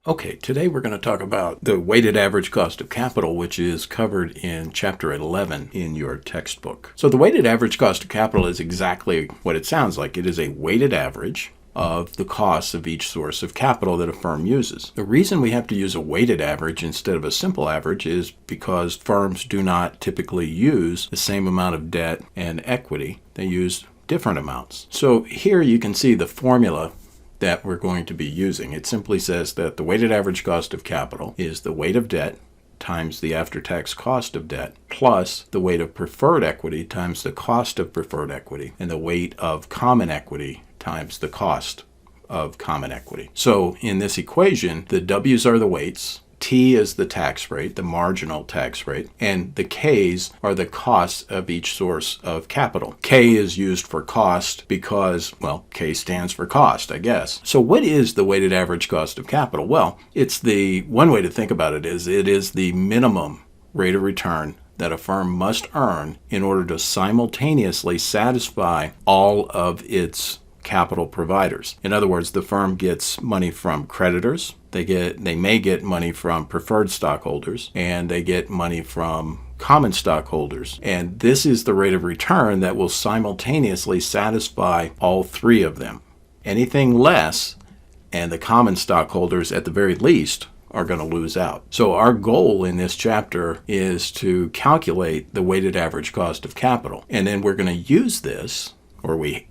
Okay, today we're going to talk about the weighted average cost of capital, which is covered in Chapter 11 in your textbook. So the weighted average cost of capital is exactly what it sounds like. It is a weighted average of the costs of each source of capital that a firm uses. The reason we have to use a weighted average instead of a simple average is because firms do not typically use the same amount of debt and equity. They use different amounts. So here you can see the formula that we're going to be using. It simply says that the weighted average cost of capital is the weight of debt times the after-tax cost of debt plus the weight of preferred equity times the cost of preferred equity and the weight of common equity times the cost of common equity. So in this equation, the W's are the weights, T is the tax rate, the marginal tax rate, and the K's are the costs of each source of capital. K is used for cost because, well, K stands for cost, I guess. So what is the weighted average cost of capital? Well, one way to think about it is the minimum rate of return that a firm must earn in order to simultaneously satisfy all of its capital providers. In other words, the firm gets money from creditors, they may get money from preferred stockholders, and they get money from common stockholders. And this is the rate of return that will simultaneously satisfy all three of them. Anything less, and the common stockholders at the very least are going to lose out. So our goal in this chapter is to calculate the weighted average cost of capital. And then we're going to use this, or we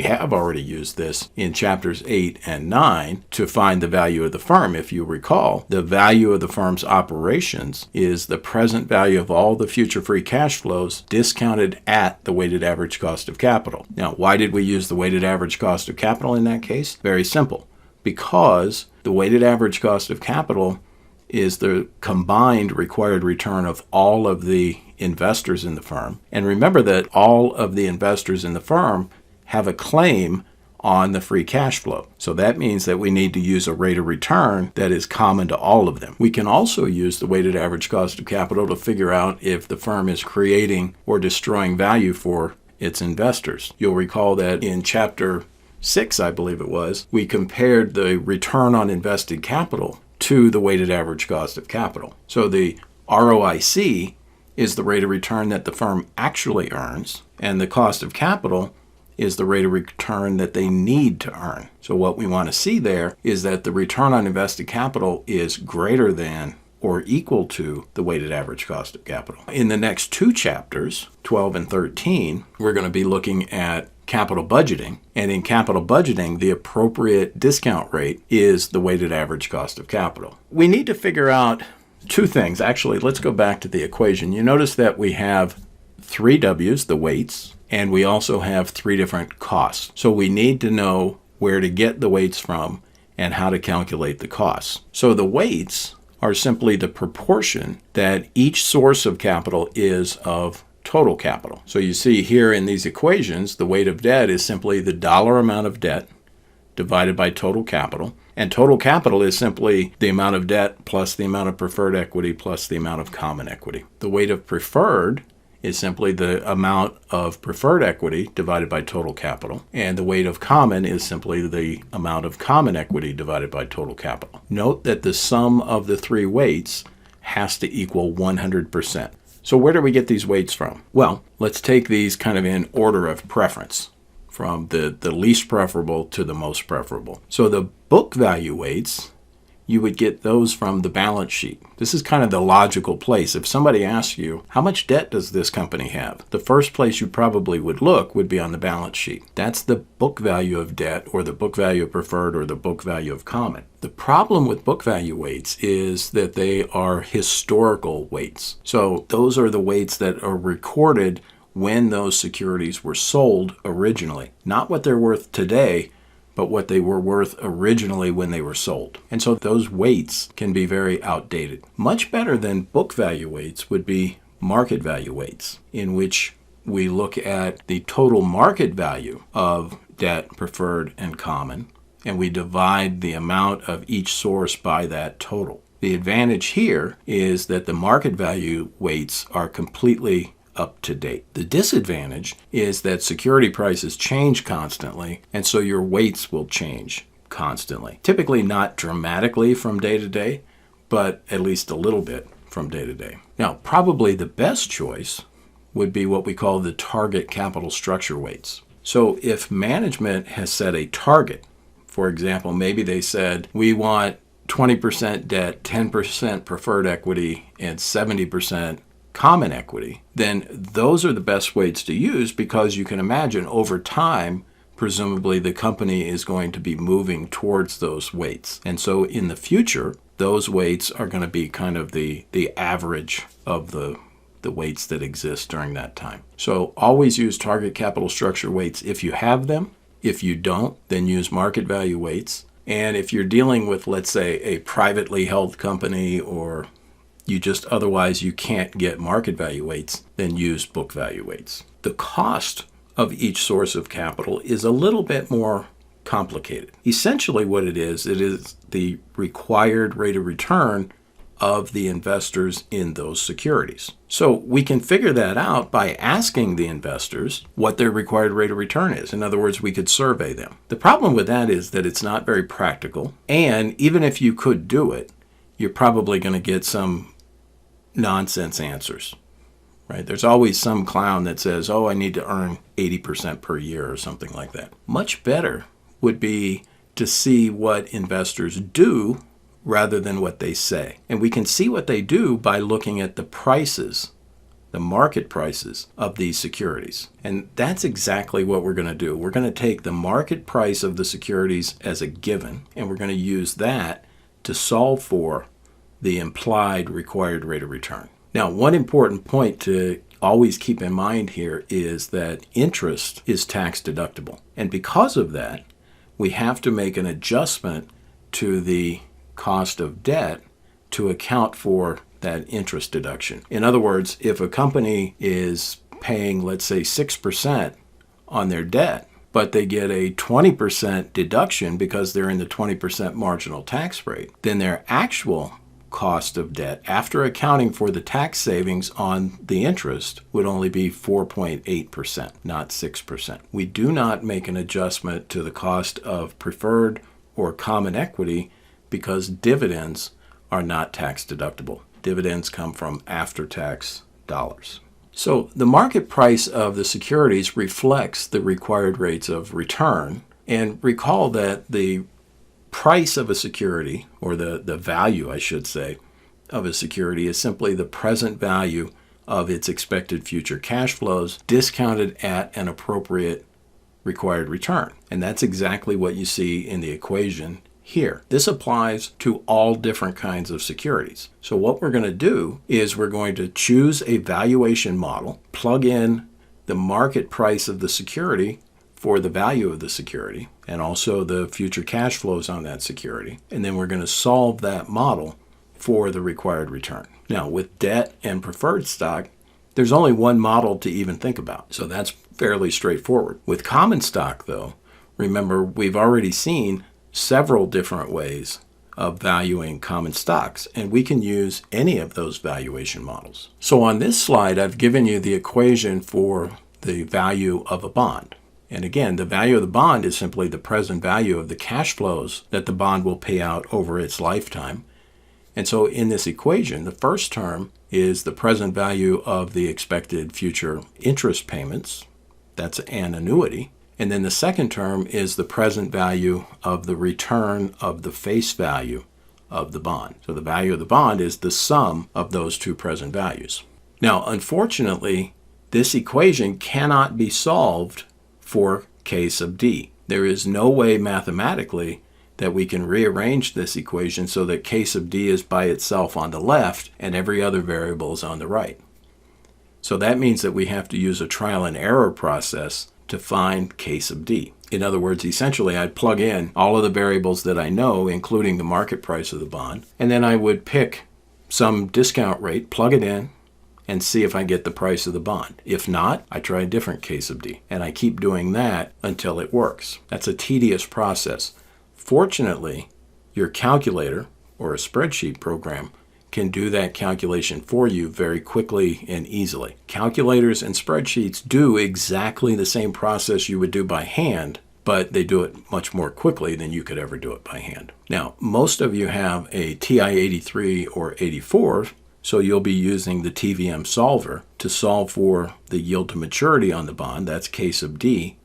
have already used this in chapters 8 and 9 to find the value of the firm. If you recall, the value of the firm's operations is the present value of all the future free cash flows discounted at the weighted average cost of capital. Now, why did we use the weighted average cost of capital in that case? Very simple. Because the weighted average cost of capital is the combined required return of all of the investors in the firm. And remember that all of the investors in the firm have a claim on the free cash flow. So that means that we need to use a rate of return that is common to all of them. We can also use the weighted average cost of capital to figure out if the firm is creating or destroying value for its investors. You'll recall that in chapter 6, I believe it was, we compared the return on invested capital to the weighted average cost of capital. So the ROIC is the rate of return that the firm actually earns, and the cost of capital is the rate of return that they need to earn. So what we want to see there is that the return on invested capital is greater than or equal to the weighted average cost of capital. In the next two chapters, 12 and 13, we're going to be looking at capital budgeting. And in capital budgeting, the appropriate discount rate is the weighted average cost of capital. We need to figure out two things. Actually, let's go back to the equation. You notice that we have three W's, the weights, and we also have three different costs. So we need to know where to get the weights from and how to calculate the costs. So the weights are simply the proportion that each source of capital is of total capital. So you see here in these equations, the weight of debt is simply the dollar amount of debt divided by total capital. And total capital is simply the amount of debt plus the amount of preferred equity plus the amount of common equity. The weight of preferred is simply the amount of preferred equity divided by total capital. And the weight of common is simply the amount of common equity divided by total capital. Note that the sum of the three weights has to equal 100%. So where do we get these weights from? Well, let's take these kind of in order of preference, from the least preferable to the most preferable. So the book value weights, you would get those from the balance sheet. This is kind of the logical place. If somebody asks you, how much debt does this company have? The first place you probably would look would be on the balance sheet. That's the book value of debt, or the book value of preferred, or the book value of common. The problem with book value weights is that they are historical weights. So those are the weights that are recorded when those securities were sold originally. Not what they're worth today, but what they were worth originally when they were sold. And so those weights can be very outdated. Much better than book value weights would be market value weights, in which we look at the total market value of debt, preferred, and common, and we divide the amount of each source by that total. The advantage here is that the market value weights are completely up to date. The disadvantage is that security prices change constantly, and so your weights will change constantly. Typically not dramatically from day to day, but at least a little bit from day to day. Now, probably the best choice would be what we call the target capital structure weights. So if management has set a target, for example, maybe they said, we want 20% debt, 10% preferred equity, and 70% common equity, then those are the best weights to use, because you can imagine over time, presumably the company is going to be moving towards those weights. And so in the future, those weights are going to be kind of the average of the weights that exist during that time. So always use target capital structure weights if you have them. If you don't, then use market value weights. And if you're dealing with, let's say, a privately held company, or you can't get market value weights, then use book value weights. The cost of each source of capital is a little bit more complicated. Essentially what it is the required rate of return of the investors in those securities. So we can figure that out by asking the investors what their required rate of return is. In other words, we could survey them. The problem with that is that it's not very practical, and even if you could do it, you're probably going to get some nonsense answers, right? There's always some clown that says, I need to earn 80% per year or something like that. Much better would be to see what investors do rather than what they say. And we can see what they do by looking at the prices, the market prices of these securities. And that's exactly what we're going to do. We're going to take the market price of the securities as a given, and we're going to use that to solve for the implied required rate of return. Now, one important point to always keep in mind here is that interest is tax deductible. And because of that, we have to make an adjustment to the cost of debt to account for that interest deduction. In other words, if a company is paying, let's say, 6% on their debt, but they get a 20% deduction because they're in the 20% marginal tax rate, then their actual cost of debt, after accounting for the tax savings on the interest, would only be 4.8%, not 6%. We do not make an adjustment to the cost of preferred or common equity because dividends are not tax deductible. Dividends come from after-tax dollars. So the market price of the securities reflects the required rates of return. And recall that the price of a security, or the value, I should say, of a security is simply the present value of its expected future cash flows discounted at an appropriate required return. And that's exactly what you see in the equation here. This applies to all different kinds of securities. So what we're going to do is we're going to choose a valuation model, plug in the market price of the security for the value of the security, and also the future cash flows on that security. And then we're going to solve that model for the required return. Now, with debt and preferred stock, there's only one model to even think about. So that's fairly straightforward. With common stock, though, remember, we've already seen several different ways of valuing common stocks, and we can use any of those valuation models. So on this slide, I've given you the equation for the value of a bond. And again, the value of the bond is simply the present value of the cash flows that the bond will pay out over its lifetime. And so in this equation, the first term is the present value of the expected future interest payments. That's an annuity. And then the second term is the present value of the return of the face value of the bond. So the value of the bond is the sum of those two present values. Now, unfortunately, this equation cannot be solved for K sub D. There is no way mathematically that we can rearrange this equation so that K sub D is by itself on the left and every other variable is on the right. So that means that we have to use a trial and error process to find K sub D. In other words, essentially, I'd plug in all of the variables that I know, including the market price of the bond, and then I would pick some discount rate, plug it in, and see if I get the price of the bond. If not, I try a different K sub D, and I keep doing that until it works. That's a tedious process. Fortunately, your calculator or a spreadsheet program can do that calculation for you very quickly and easily. Calculators and spreadsheets do exactly the same process you would do by hand, but they do it much more quickly than you could ever do it by hand. Now, most of you have a TI 83 or 84, so you'll be using the TVM solver to solve for the yield to maturity on the bond. That's K sub D.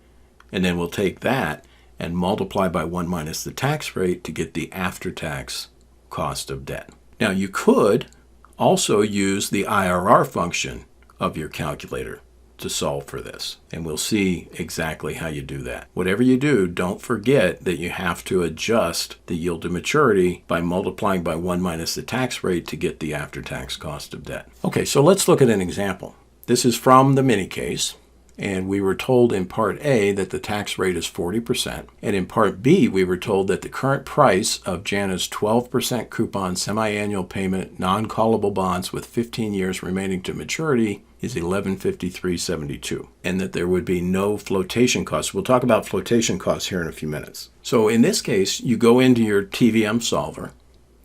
And then we'll take that and multiply by 1 minus the tax rate to get the after-tax cost of debt. Now, you could also use the IRR function of your calculator to solve for this, and we'll see exactly how you do that. Whatever you do, don't forget that you have to adjust the yield to maturity by multiplying by 1 minus the tax rate to get the after-tax cost of debt. Okay, so let's look at an example. This is from the mini case, and we were told in Part A that the tax rate is 40%, and in Part B we were told that the current price of Jana's 12% coupon semi-annual payment non-callable bonds with 15 years remaining to maturity is $1153.72, and that there would be no flotation costs. We'll talk about flotation costs here in a few minutes. So in this case, you go into your TVM solver,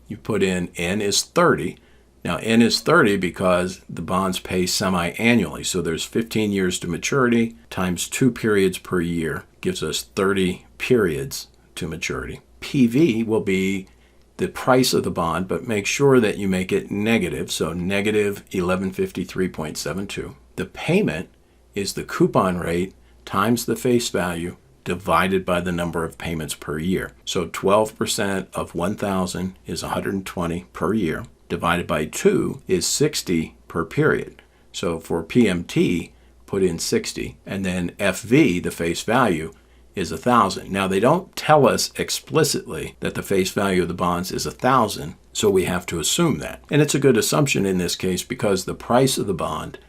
you put in N is 30. Now N is 30 because the bonds pay semi-annually, so there's 15 years to maturity times 2 periods per year gives us 30 periods to maturity. PV will be the price of the bond, but make sure that you make it negative, so negative 1153.72. The payment is the coupon rate times the face value divided by the number of payments per year. So 12% of 1,000 is 120 per year, divided by 2 is 60 per period. So for PMT, put in 60, and then FV, the face value, is 1,000. Now, they don't tell us explicitly that the face value of the bonds is 1,000, so we have to assume that. And it's a good assumption in this case because the price of the bond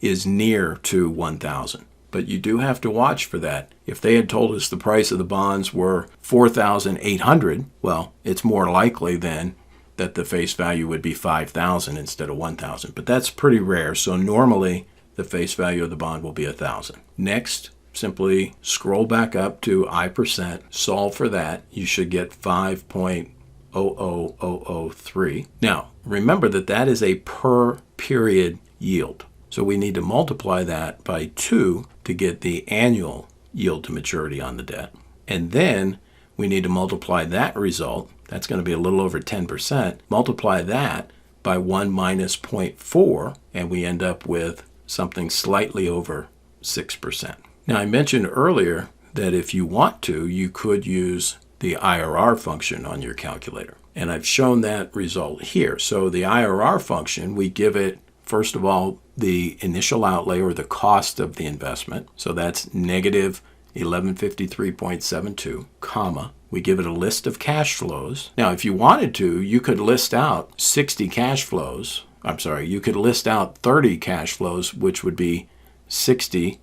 is near to 1,000. But you do have to watch for that. If they had told us the price of the bonds were 4,800, well, it's more likely then that the face value would be 5,000 instead of 1,000. But that's pretty rare, so normally the face value of the bond will be 1,000. Next, simply scroll back up to I%, solve for that. You should get 5.00003. Now, remember that that is a per period yield. So we need to multiply that by 2 to get the annual yield to maturity on the debt. And then we need to multiply that result, that's going to be a little over 10%, multiply that by 1 minus 0.4, and we end up with something slightly over 6%. Now, I mentioned earlier that if you want to, you could use the IRR function on your calculator. And I've shown that result here. So the IRR function, we give it, first of all, the initial outlay or the cost of the investment. So that's negative 1153.72, comma. We give it a list of cash flows. Now, if you wanted to, you could list out 60 cash flows. You could list out 30 cash flows, which would be 60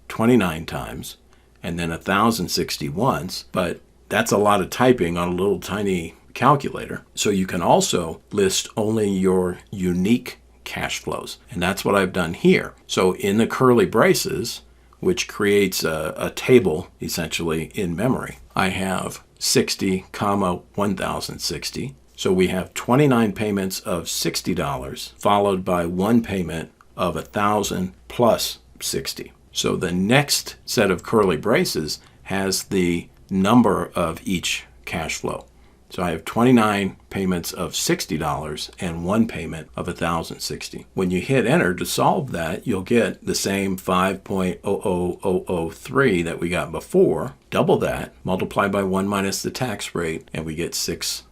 29 times, and then 1,060 once, but that's a lot of typing on a little tiny calculator. So you can also list only your unique cash flows, and that's what I've done here. So in the curly braces, which creates a table essentially in memory, I have 60, 1,060. So we have 29 payments of $60 followed by one payment of 1,000 plus 60. So the next set of curly braces has the number of each cash flow. So I have 29 payments of $60 and one payment of 1,060. When you hit enter to solve that, you'll get the same 5.00003 that we got before, double that, multiply by 1 minus the tax rate, and we get 6%.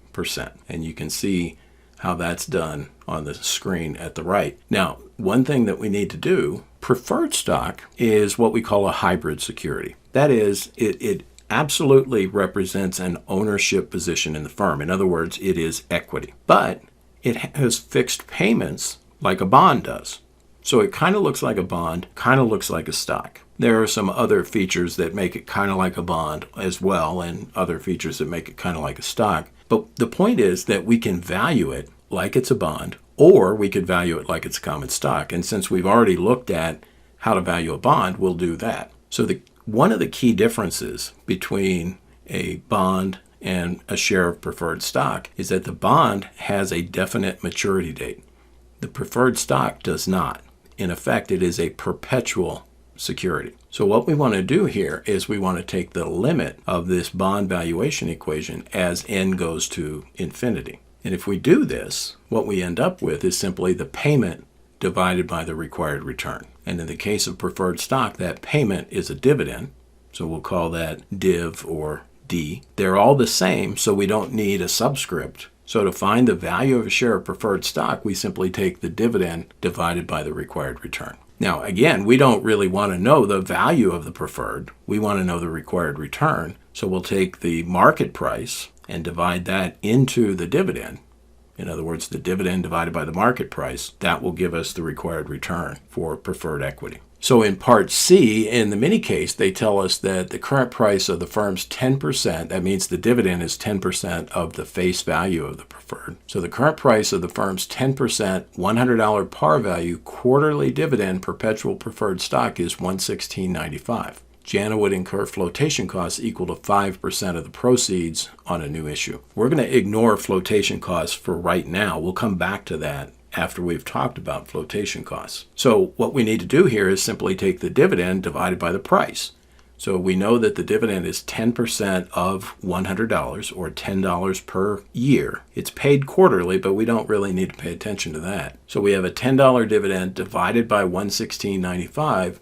And you can see how that's done on the screen at the right. Now, one thing that we need to do, preferred stock is what we call a hybrid security. That is, it absolutely represents an ownership position in the firm. In other words, it is equity. But it has fixed payments like a bond does. So it kind of looks like a bond, kind of looks like a stock. There are some other features that make it kind of like a bond as well, and other features that make it kind of like a stock. But the point is that we can value it like it's a bond, or we could value it like it's a common stock. And since we've already looked at how to value a bond, we'll do that. So one of the key differences between a bond and a share of preferred stock is that the bond has a definite maturity date. The preferred stock does not. In effect, it is a perpetual security. So what we want to do here is we want to take the limit of this bond valuation equation as n goes to infinity. And if we do this, what we end up with is simply the payment divided by the required return. And in the case of preferred stock, that payment is a dividend. So we'll call that div or D. They're all the same, so we don't need a subscript. So to find the value of a share of preferred stock, we simply take the dividend divided by the required return. Now, again, we don't really want to know the value of the preferred. We want to know the required return. So we'll take the market price and divide that into the dividend. In other words, the dividend divided by the market price. That will give us the required return for preferred equity. So in Part C, in the mini case, they tell us that the current price of the firm's 10%, that means the dividend is 10% of the face value of the preferred. So the current price of the firm's 10% $100 par value quarterly dividend perpetual preferred stock is $116.95. JANA would incur flotation costs equal to 5% of the proceeds on a new issue. We're going to ignore flotation costs for right now. We'll come back to that after we've talked about flotation costs. So what we need to do here is simply take the dividend divided by the price. So we know that the dividend is 10% of $100 or $10 per year. It's paid quarterly, but we don't really need to pay attention to that. So we have a $10 dividend divided by $116.95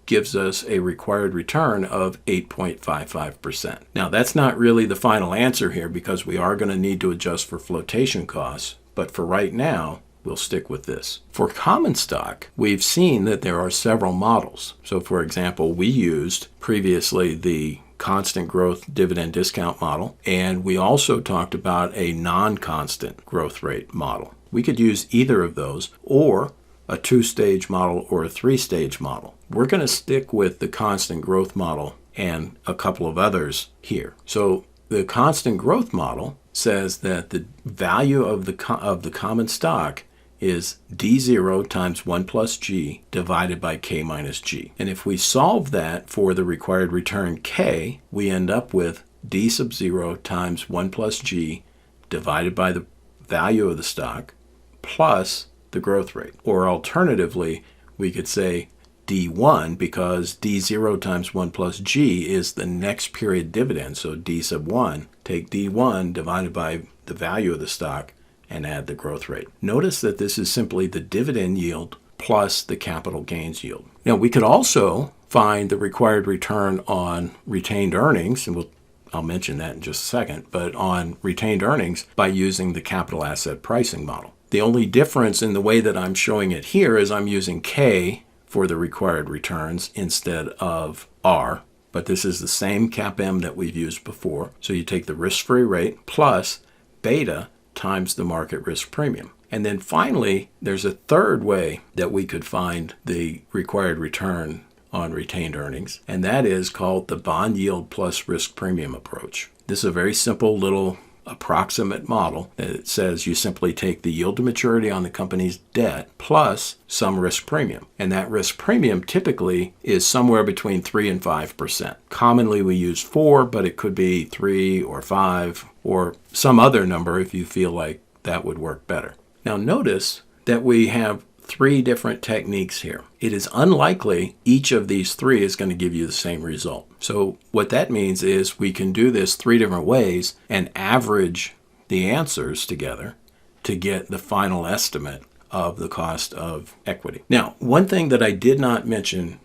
gives us a required return of 8.55%. Now that's not really the final answer here because we are going to need to adjust for flotation costs, but for right now, we'll stick with this. For common stock, we've seen that there are several models. So for example, we used previously the constant growth dividend discount model, and we also talked about a non-constant growth rate model. We could use either of those or a two-stage model or a three-stage model. We're going to stick with the constant growth model and a couple of others here. So the constant growth model says that the value of the common stock is D0 times 1 plus G divided by K minus G. And if we solve that for the required return K, we end up with D sub 0 times 1 plus G divided by the value of the stock plus the growth rate. Or alternatively, we could say D1 because D0 times 1 plus G is the next period dividend. So D sub 1, take D1 divided by the value of the stock and add the growth rate. Notice that this is simply the dividend yield plus the capital gains yield. Now we could also find the required return on retained earnings, and I'll mention that in just a second, but on retained earnings by using the capital asset pricing model. The only difference in the way that I'm showing it here is I'm using K for the required returns instead of R, but this is the same CAPM that we've used before. So you take the risk-free rate plus beta times the market risk premium. And then finally, there's a third way that we could find the required return on retained earnings, and that is called the bond yield plus risk premium approach. This is a very simple little approximate model that says you simply take the yield to maturity on the company's debt plus some risk premium. And that risk premium typically is somewhere between 3 and 5%. Commonly we use 4, but it could be 3 or 5 or some other number if you feel like that would work better. Now notice that we have 3 different techniques here. It is unlikely each of these 3 is going to give you the same result. So what that means is we can do this 3 different ways and average the answers together to get the final estimate of the cost of equity. Now, one thing that I did not mention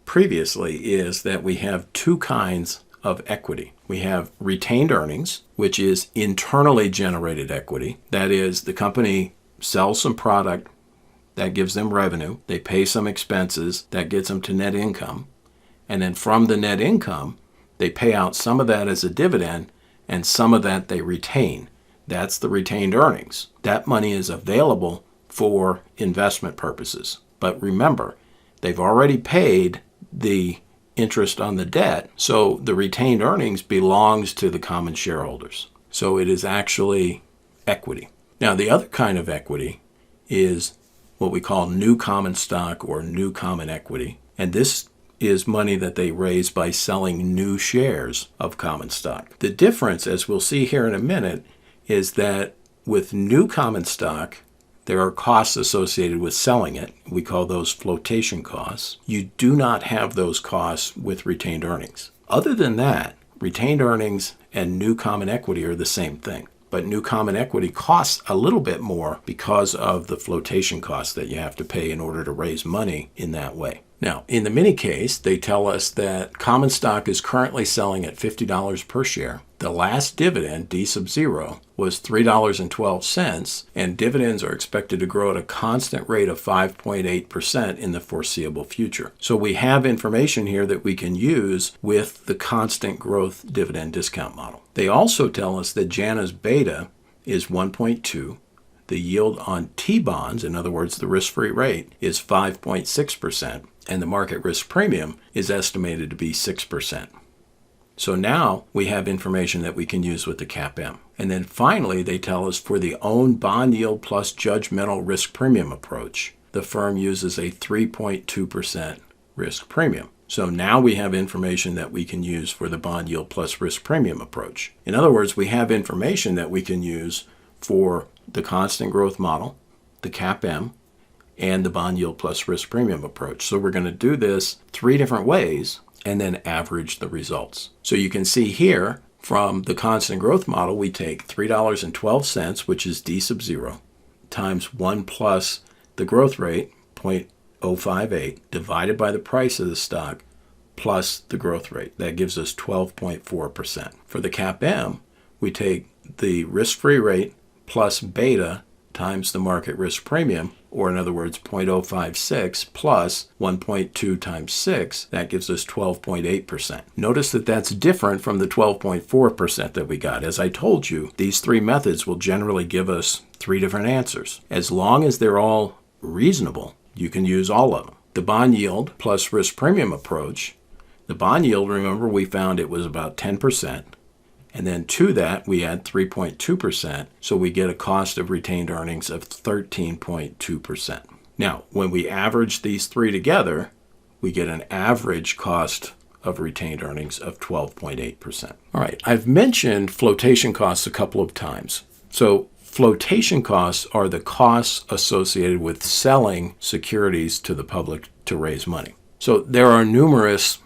previously is that we have 2 kinds of equity. We have retained earnings, which is internally generated equity. That is, the company sells some product, that gives them revenue. They pay some expenses. That gets them to net income. And then from the net income, they pay out some of that as a dividend and some of that they retain. That's the retained earnings. That money is available for investment purposes. But remember, they've already paid the interest on the debt, so the retained earnings belongs to the common shareholders. So it is actually equity. Now, the other kind of equity is what we call new common stock or new common equity. And this is money that they raise by selling new shares of common stock. The difference, as we'll see here in a minute, is that with new common stock, there are costs associated with selling it. We call those flotation costs. You do not have those costs with retained earnings. Other than that, retained earnings and new common equity are the same thing. But new common equity costs a little bit more because of the flotation costs that you have to pay in order to raise money in that way. Now, in the mini case, they tell us that common stock is currently selling at $50 per share. The last dividend, D sub 0, was $3.12, and dividends are expected to grow at a constant rate of 5.8% in the foreseeable future. So we have information here that we can use with the constant growth dividend discount model. They also tell us that JANA's beta is 1.2. The yield on T-bonds, in other words, the risk-free rate, is 5.6%, and the market risk premium is estimated to be 6%. So now we have information that we can use with the CAPM. And then finally, they tell us for the own bond yield plus judgmental risk premium approach, the firm uses a 3.2% risk premium. So now we have information that we can use for the bond yield plus risk premium approach. In other words, we have information that we can use for the constant growth model, the CAPM, and the bond yield plus risk premium approach. So we're going to do this 3 different ways and then average the results. So you can see here from the constant growth model, we take $3.12, which is D sub 0, times 1 plus the growth rate, 0.058, divided by the price of the stock plus the growth rate. That gives us 12.4%. For the CAPM, we take the risk-free rate plus beta times the market risk premium, or in other words, 0.056 plus 1.2 times 6, that gives us 12.8%. Notice that that's different from the 12.4% that we got. As I told you, these 3 methods will generally give us 3 different answers. As long as they're all reasonable, you can use all of them. The bond yield plus risk premium approach, the bond yield, remember, we found it was about 10%. And then to that, we add 3.2%, so we get a cost of retained earnings of 13.2%. Now, when we average these 3 together, we get an average cost of retained earnings of 12.8%. All right, I've mentioned flotation costs a couple of times. So flotation costs are the costs associated with selling securities to the public to raise money. So there are numerous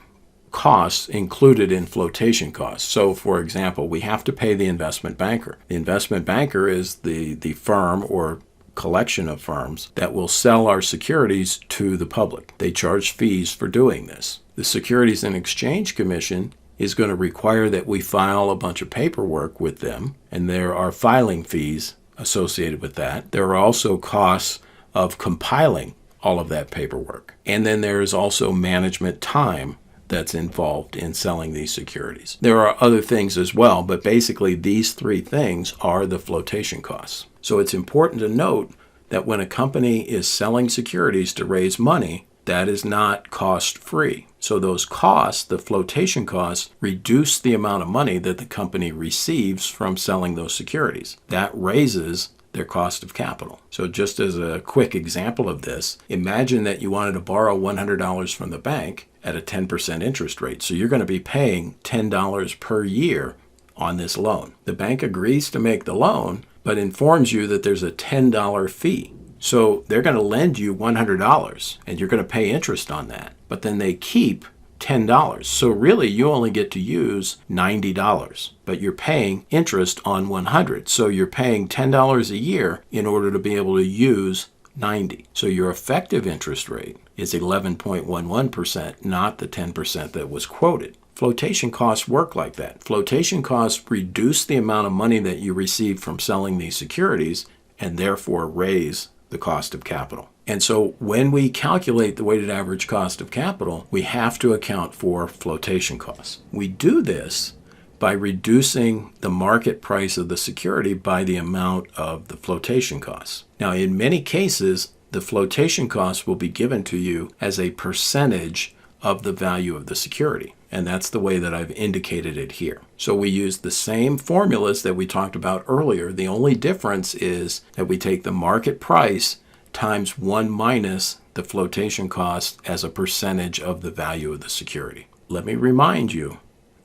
costs included in flotation costs. So, for example, we have to pay the investment banker. The investment banker is the firm or collection of firms that will sell our securities to the public. They charge fees for doing this. The Securities and Exchange Commission is going to require that we file a bunch of paperwork with them, and there are filing fees associated with that. There are also costs of compiling all of that paperwork. And then there is also management time that's involved in selling these securities. There are other things as well, but basically these 3 things are the flotation costs. So it's important to note that when a company is selling securities to raise money, that is not cost-free. So those costs, the flotation costs, reduce the amount of money that the company receives from selling those securities. That raises their cost of capital. So just as a quick example of this, imagine that you wanted to borrow $100 from the bank at a 10% interest rate. So you're going to be paying $10 per year on this loan. The bank agrees to make the loan, but informs you that there's a $10 fee. So they're going to lend you $100, and you're going to pay interest on that. But then they keep $10. So really, you only get to use $90, but you're paying interest on $100. So you're paying $10 a year in order to be able to use $90. So your effective interest rate is 11.11%, not the 10% that was quoted. Flotation costs work like that. Flotation costs reduce the amount of money that you receive from selling these securities and therefore raise the cost of capital. And so when we calculate the weighted average cost of capital, we have to account for flotation costs. We do this by reducing the market price of the security by the amount of the flotation costs. Now, in many cases, the flotation costs will be given to you as a percentage of the value of the security. And that's the way that I've indicated it here. So we use the same formulas that we talked about earlier. The only difference is that we take the market price times 1 minus the flotation cost as a percentage of the value of the security. Let me remind you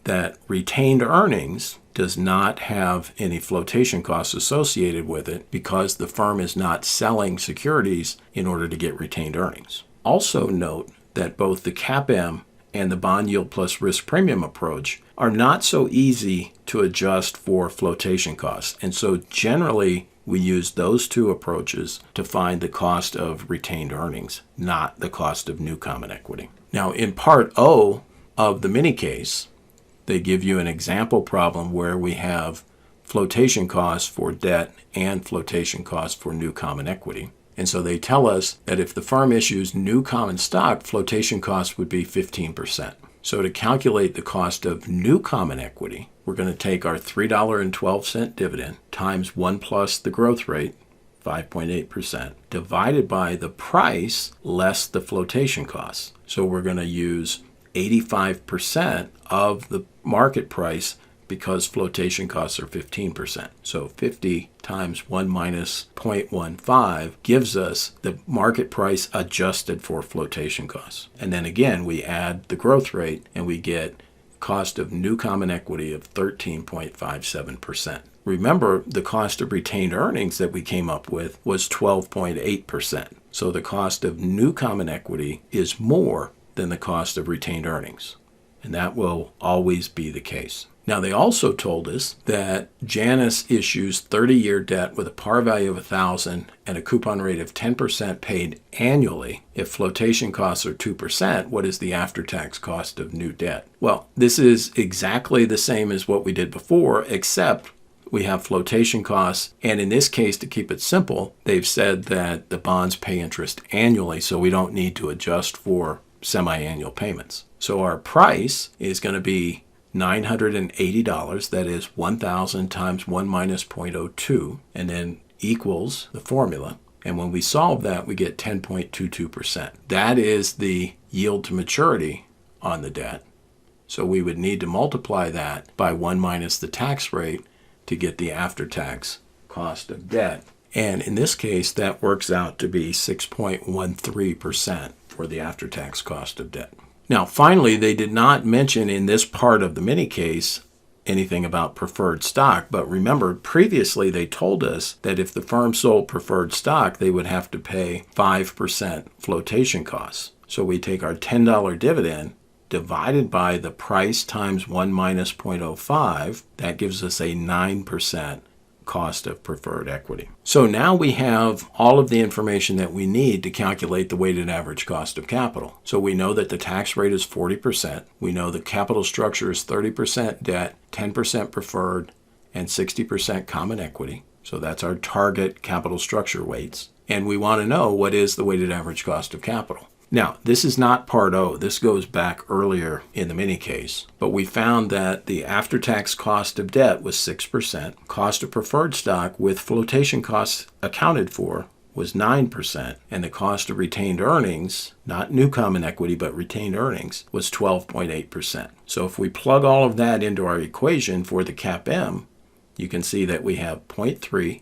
that retained earnings does not have any flotation costs associated with it because the firm is not selling securities in order to get retained earnings. Also note that both the CAPM and the bond yield plus risk premium approach are not so easy to adjust for flotation costs. And so generally, we use those two approaches to find the cost of retained earnings, not the cost of new common equity. Now, in Part O of the mini case, they give you an example problem where we have flotation costs for debt and flotation costs for new common equity. And so they tell us that if the firm issues new common stock, flotation costs would be 15%. So to calculate the cost of new common equity, we're going to take our $3.12 dividend times 1 plus the growth rate, 5.8%, divided by the price less the flotation costs. So we're going to use 85% of the market price because flotation costs are 15%. So 50 times 1 minus 0.15 gives us the market price adjusted for flotation costs. And then again, we add the growth rate and we get cost of new common equity of 13.57%. Remember, the cost of retained earnings that we came up with was 12.8%. So the cost of new common equity is more than the cost of retained earnings. And that will always be the case. Now, they also told us that Janus issues 30-year debt with a par value of $1,000 and a coupon rate of 10% paid annually. If flotation costs are 2%, what is the after-tax cost of new debt? Well, this is exactly the same as what we did before, except we have flotation costs. And in this case, to keep it simple, they've said that the bonds pay interest annually, so we don't need to adjust for semi-annual payments. So our price is going to be $980, that is 1,000 times 1 minus 0.02, and then equals the formula. And when we solve that, we get 10.22%. That is the yield to maturity on the debt. So we would need to multiply that by 1 minus the tax rate to get the after-tax cost of debt. And in this case, that works out to be 6.13% for the after-tax cost of debt. Now, finally, they did not mention in this part of the mini case anything about preferred stock, but remember, previously they told us that if the firm sold preferred stock, they would have to pay 5% flotation costs. So we take our $10 dividend divided by the price times 1 minus 0.05, that gives us a 9% cost of preferred equity. So now we have all of the information that we need to calculate the weighted average cost of capital. So we know that the tax rate is 40%. We know the capital structure is 30% debt, 10% preferred, and 60% common equity. So that's our target capital structure weights. And we want to know what is the weighted average cost of capital. Now, this is not Part O. This goes back earlier in the mini case. But we found that the after-tax cost of debt was 6%. Cost of preferred stock with flotation costs accounted for was 9%. And the cost of retained earnings, not new common equity, but retained earnings, was 12.8%. So if we plug all of that into our equation for the CAPM, you can see that we have 0.3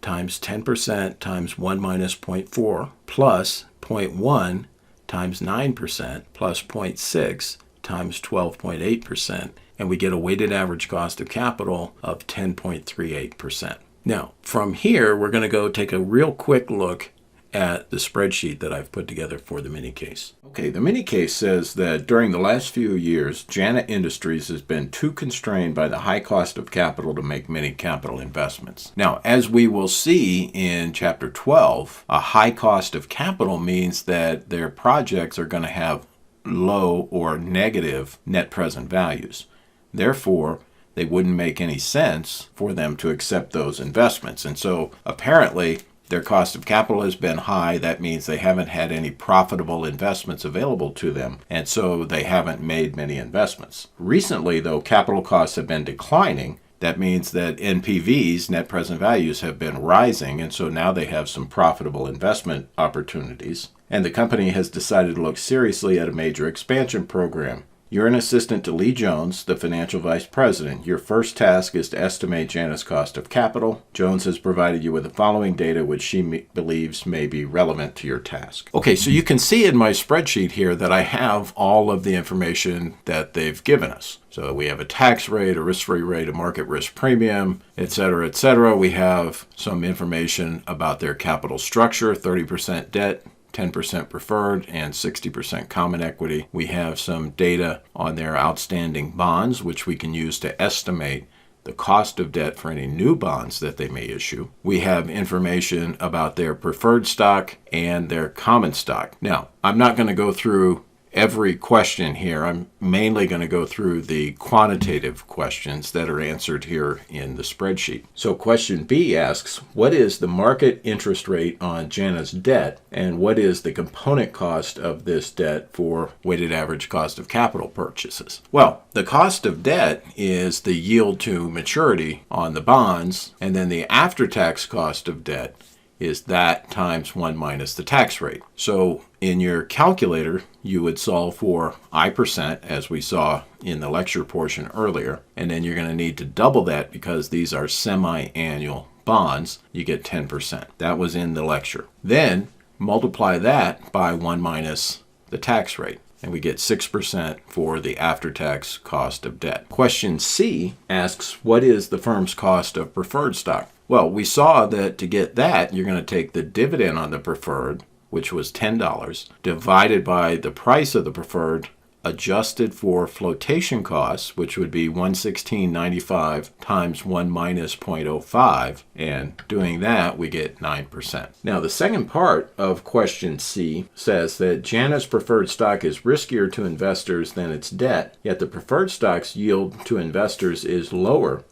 times 10% times 1 minus 0.4 plus 0.1 times 9% plus 0.6 times 12.8%, and we get a weighted average cost of capital of 10.38%. Now, from here, we're going to go take a real quick look at the spreadsheet that I've put together for the mini case. Okay, the mini case says that during the last few years, Janus Industries has been too constrained by the high cost of capital to make many capital investments. Now, as we will see in Chapter 12, a high cost of capital means that their projects are going to have low or negative net present values. Therefore, they wouldn't make any sense for them to accept those investments. And so apparently, their cost of capital has been high. That means they haven't had any profitable investments available to them, and so they haven't made many investments. Recently, though, capital costs have been declining. That means that NPVs, net present values, have been rising, and so now they have some profitable investment opportunities. And the company has decided to look seriously at a major expansion program. You're an assistant to Lee Jones, the financial vice president. Your first task is to estimate Jana's cost of capital. Jones has provided you with the following data which she believes may be relevant to your task. Okay, so you can see in my spreadsheet here that I have all of the information that they've given us. So we have a tax rate, a risk-free rate, a market risk premium, et cetera, et cetera. We have some information about their capital structure, 30% debt, 10% preferred, and 60% common equity. We have some data on their outstanding bonds, which we can use to estimate the cost of debt for any new bonds that they may issue. We have information about their preferred stock and their common stock. Now, I'm not going to go through every question here. I'm mainly going to go through the quantitative questions that are answered here in the spreadsheet. So question B asks, what is the market interest rate on Jana's debt, and what is the component cost of this debt for weighted average cost of capital purchases? Well, the cost of debt is the yield to maturity on the bonds, and then the after-tax cost of debt is that times 1 minus the tax rate. So in your calculator, you would solve for I%, as we saw in the lecture portion earlier, and then you're going to need to double that because these are semi-annual bonds. You get 10%. That was in the lecture. Then multiply that by 1 minus the tax rate, and we get 6% for the after-tax cost of debt. Question C asks, what is the firm's cost of preferred stock? Well, we saw that to get that, you're going to take the dividend on the preferred, which was $10, divided by the price of the preferred, adjusted for flotation costs, which would be $116.95 times 1 minus 0.05, and doing that, we get 9%. Now, the second part of question C says that Jana's preferred stock is riskier to investors than its debt, yet the preferred stock's yield to investors is lower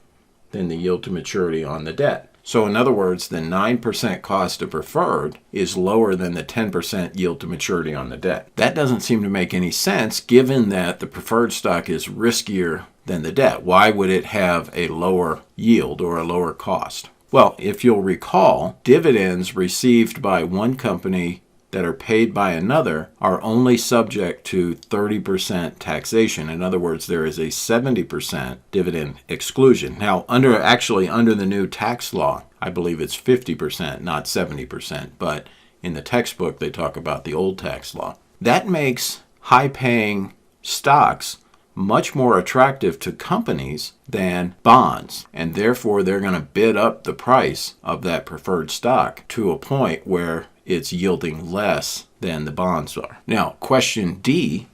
than the yield to maturity on the debt. So in other words, the 9% cost of preferred is lower than the 10% yield to maturity on the debt. That doesn't seem to make any sense given that the preferred stock is riskier than the debt. Why would it have a lower yield or a lower cost? Well, if you'll recall, dividends received by one company that are paid by another are only subject to 30% taxation. In other words, there is a 70% dividend exclusion. Now, under the new tax law, I believe it's 50%, not 70%, but in the textbook they talk about the old tax law. That makes high-paying stocks much more attractive to companies than bonds, and therefore they're going to bid up the price of that preferred stock to a point where it's yielding less than the bonds are. Now, question D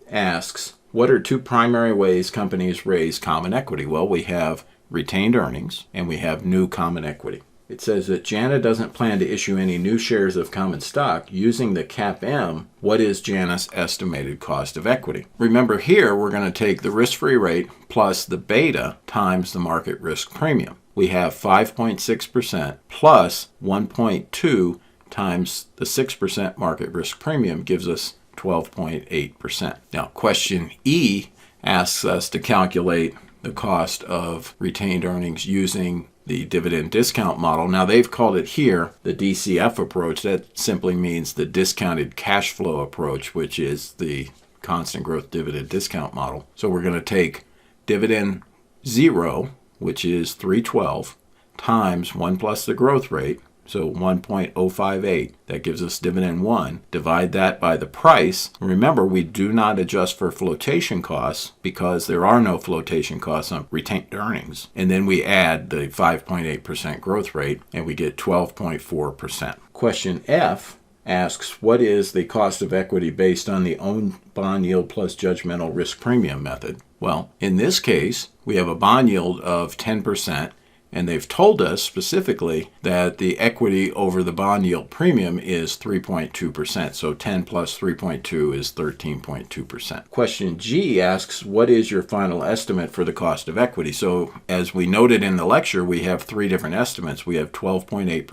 asks, what are two primary ways companies raise common equity? Well, we have retained earnings and we have new common equity. It says that Jana doesn't plan to issue any new shares of common stock. Using the CAPM, what is Jana's estimated cost of equity? Remember here, we're going to take the risk-free rate plus the beta times the market risk premium. We have 5.6% plus 1.2 times the 6% market risk premium gives us 12.8%. Now, question E asks us to calculate the cost of retained earnings using the dividend discount model. Now, they've called it here the DCF approach. That simply means the discounted cash flow approach, which is the constant growth dividend discount model. So we're going to take dividend 0, which is 312, times 1 plus the growth rate, so 1.058, that gives us dividend 1. Divide that by the price. Remember, we do not adjust for flotation costs because there are no flotation costs on retained earnings. And then we add the 5.8% growth rate, and we get 12.4%. Question F asks, what is the cost of equity based on the own bond yield plus judgmental risk premium method? Well, in this case, we have a bond yield of 10%. And they've told us specifically that the equity over the bond yield premium is 3.2%. So 10 plus 3.2 is 13.2%. Question G asks, what is your final estimate for the cost of equity? So as we noted in the lecture, we have three different estimates. We have 12.8%,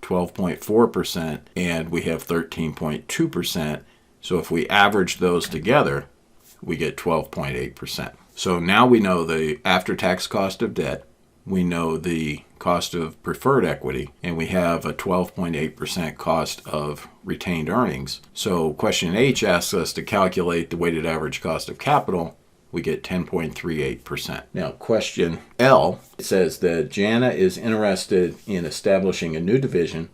12.4%, and we have 13.2%. So if we average those together, we get 12.8%. So now we know the after-tax cost of debt. we know the cost of preferred equity, and we have a 12.8% cost of retained earnings. So question H asks us to calculate the weighted average cost of capital. We get 10.38%. Now, question L says that Jana is interested in establishing a new division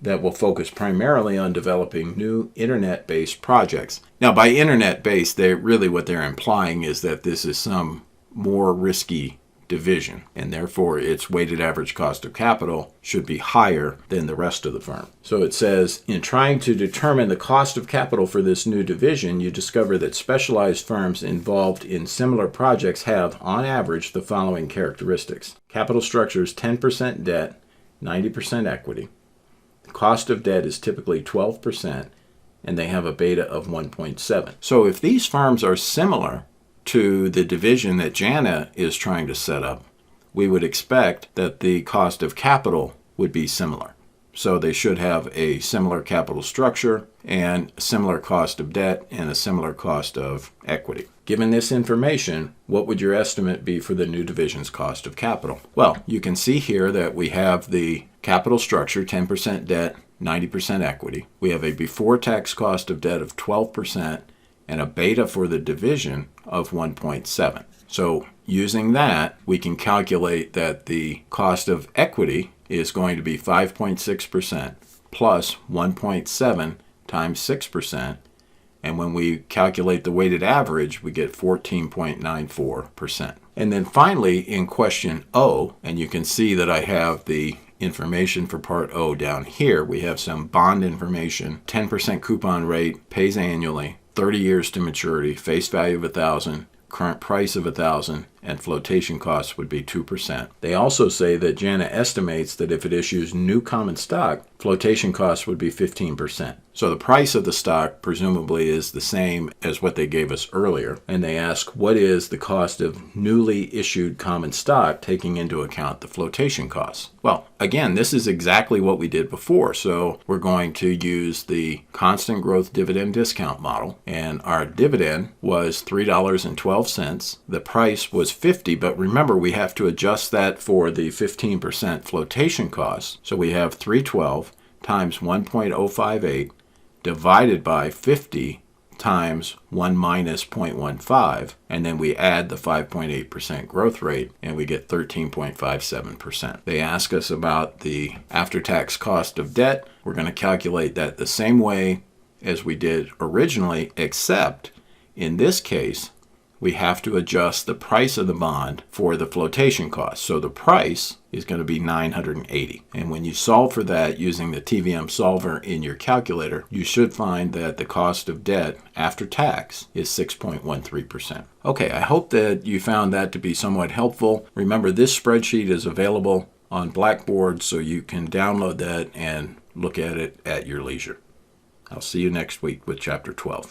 that will focus primarily on developing new internet-based projects. Now, by internet-based, what they're implying is that this is some more risky division, and therefore its weighted average cost of capital should be higher than the rest of the firm. So it says, in trying to determine the cost of capital for this new division, you discover that specialized firms involved in similar projects have, on average, the following characteristics. Capital structure is 10% debt, 90% equity. The cost of debt is typically 12%, and they have a beta of 1.7. So if these firms are similar to the division that Jana is trying to set up, we would expect that the cost of capital would be similar. So they should have a similar capital structure and a similar cost of debt and a similar cost of equity. Given this information, what would your estimate be for the new division's cost of capital? Well, you can see here that we have the capital structure, 10% debt, 90% equity. We have a before-tax cost of debt of 12% and a beta for the division of 1.7. So using that, we can calculate that the cost of equity is going to be 5.6% plus 1.7 times 6%. And when we calculate the weighted average, we get 14.94%. And then finally, in question O, and you can see that I have the information for part O down here, we have some bond information, 10% coupon rate, pays annually, 30 years to maturity, face value of $1,000, current price of $1,000, and flotation costs would be 2%. They also say that Jana estimates that if it issues new common stock, flotation costs would be 15%. So the price of the stock presumably is the same as what they gave us earlier. And they ask, what is the cost of newly issued common stock taking into account the flotation costs? Well, again, this is exactly what we did before. So we're going to use the constant growth dividend discount model. And our dividend was $3.12. The price was $50, but remember we have to adjust that for the 15% flotation costs. So we have $3.12 times 1.058 divided by 50 times 1 minus 0.15, and then we add the 5.8% growth rate, and we get 13.57%. They ask us about the after-tax cost of debt. We're going to calculate that the same way as we did originally, except in this case, we have to adjust the price of the bond for the flotation cost. So the price is going to be $980. And when you solve for that using the TVM solver in your calculator, you should find that the cost of debt after tax is 6.13%. Okay, I hope that you found that to be somewhat helpful. Remember, this spreadsheet is available on Blackboard, so you can download that and look at it at your leisure. I'll see you next week with Chapter 12.